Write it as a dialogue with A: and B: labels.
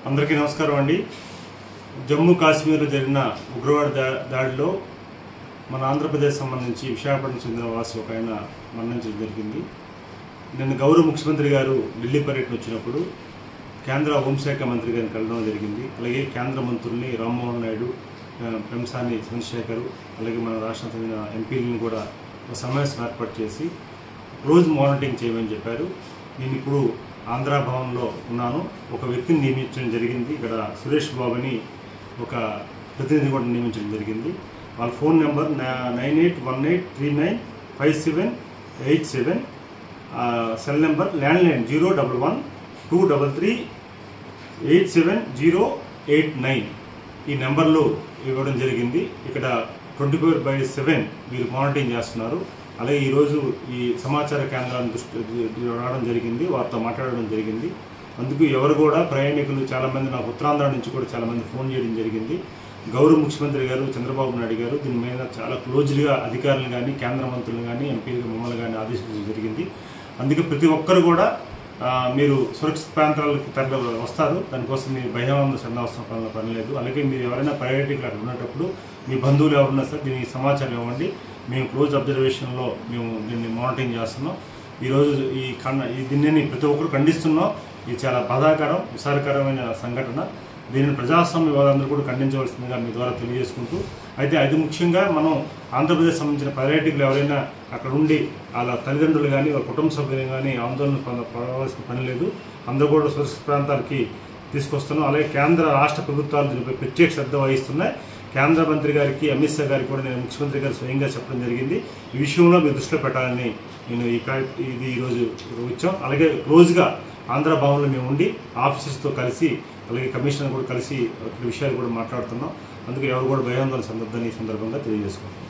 A: అందరికీ నమస్కారం అండి. జమ్మూ కాశ్మీర్లో జరిగిన ఉగ్రవాద దాడిలో మన ఆంధ్రప్రదేశ్ సంబంధించి విశాఖపట్నం చెందిన వాసి ఒక ఆయన మరణించడం జరిగింది. నిన్న గౌరవ ముఖ్యమంత్రి గారు ఢిల్లీ పర్యటన వచ్చినప్పుడు కేంద్ర హోంశాఖ మంత్రి గారిని కలవడం జరిగింది. అలాగే కేంద్ర మంత్రుల్ని రామ్మోహన్ నాయుడు, పెంసాని చంద్రశేఖర్, అలాగే మన రాష్ట్రం చెందిన ఎంపీలను కూడా ఒక సమావేశం ఏర్పాటు చేసి రోజు మానిటరింగ్ చేయమని చెప్పారు. నేను ఇప్పుడు ఆంధ్ర భవన్లో ఉన్నాను. ఒక వ్యక్తిని నియమించడం జరిగింది. ఇక్కడ సురేష్ బాబు అని ఒక ప్రతినిధి కూడా నియమించడం జరిగింది. వాళ్ళ phone number 9818395787, cell number landline 01123387089. ఈ నెంబర్లో ఇవ్వడం జరిగింది. ఇక్కడ 24/7 మీరు మానిటరింగ్ చేస్తున్నారు. అలాగే ఈరోజు ఈ సమాచార కేంద్రాన్ని రావడం జరిగింది, వారితో మాట్లాడడం జరిగింది. అందుకు ఎవరు కూడా ప్రయాణికులు చాలామంది నాకు ఉత్తరాంధ్ర నుంచి కూడా చాలామంది ఫోన్ చేయడం జరిగింది. గౌరవ ముఖ్యమంత్రి గారు చంద్రబాబు నాయుడు గారు దీని మీద చాలా క్లోజ్గా అధికారులు కానీ, కేంద్ర మంత్రులు కానీ, ఎంపీలు మమ్మల్ని కానీ ఆదేశించడం జరిగింది. అందుకే ప్రతి ఒక్కరు కూడా మీరు సురక్షిత ప్రాంతాలకు వస్తారు. దానికోసం మీరు భయం చెందవలసిన పని లేదు. అలాగే మీరు ఎవరైనా ప్రయాణికులు అక్కడ ఉన్నప్పుడు మీ బంధువులు ఎవరున్నా సరే దీనికి సమాచారం ఇవ్వండి. మేము క్లోజ్ అబ్జర్వేషన్లో మేము దీన్ని మానిటరింగ్ చేస్తున్నాం. ఈరోజు దీన్ని ప్రతి ఒక్కరు ఖండిస్తున్నాం. ఇది చాలా బాధాకరం, విచారకరమైన సంఘటన. దీనిని ప్రజాస్వామ్యవాదులందరూ కూడా ఖండించవలసిందిగా మీ ద్వారా తెలియజేసుకుంటూ, అయితే అది ముఖ్యంగా మనం ఆంధ్రప్రదేశ్ సంబంధించిన పర్యాటకులు ఎవరైనా అక్కడ ఉండి వాళ్ళ తల్లిదండ్రులు కానీ వాళ్ళ కుటుంబ సభ్యులు కానీ ఆందోళన పడవలసిన పని లేదు. అందరూ కూడా సురక్షిత ప్రాంతాలకి తీసుకొస్తున్నాం. అలాగే కేంద్ర రాష్ట్ర ప్రభుత్వాలు దీనిపై ప్రత్యేక శ్రద్ధ వహిస్తున్నాయి. కేంద్ర మంత్రి గారికి, అమిత్ షా గారికి కూడా నేను ముఖ్యమంత్రి గారు స్వయంగా చెప్పడం జరిగింది. ఈ విషయంలో మీరు దృష్టిలో పెట్టాలని నేను ఇది ఈరోజు వచ్చాం. అలాగే క్లోజ్గా ఆంధ్ర భవన్లో మేము ఉండి ఆఫీసర్స్తో కలిసి, అలాగే కమిషనర్ కూడా కలిసి విషయాలు కూడా మాట్లాడుతున్నాం. అందుకే ఎవరు కూడా భయాందోళన చెందొద్దని ఈ సందర్భంగా తెలియజేసుకుంటాం.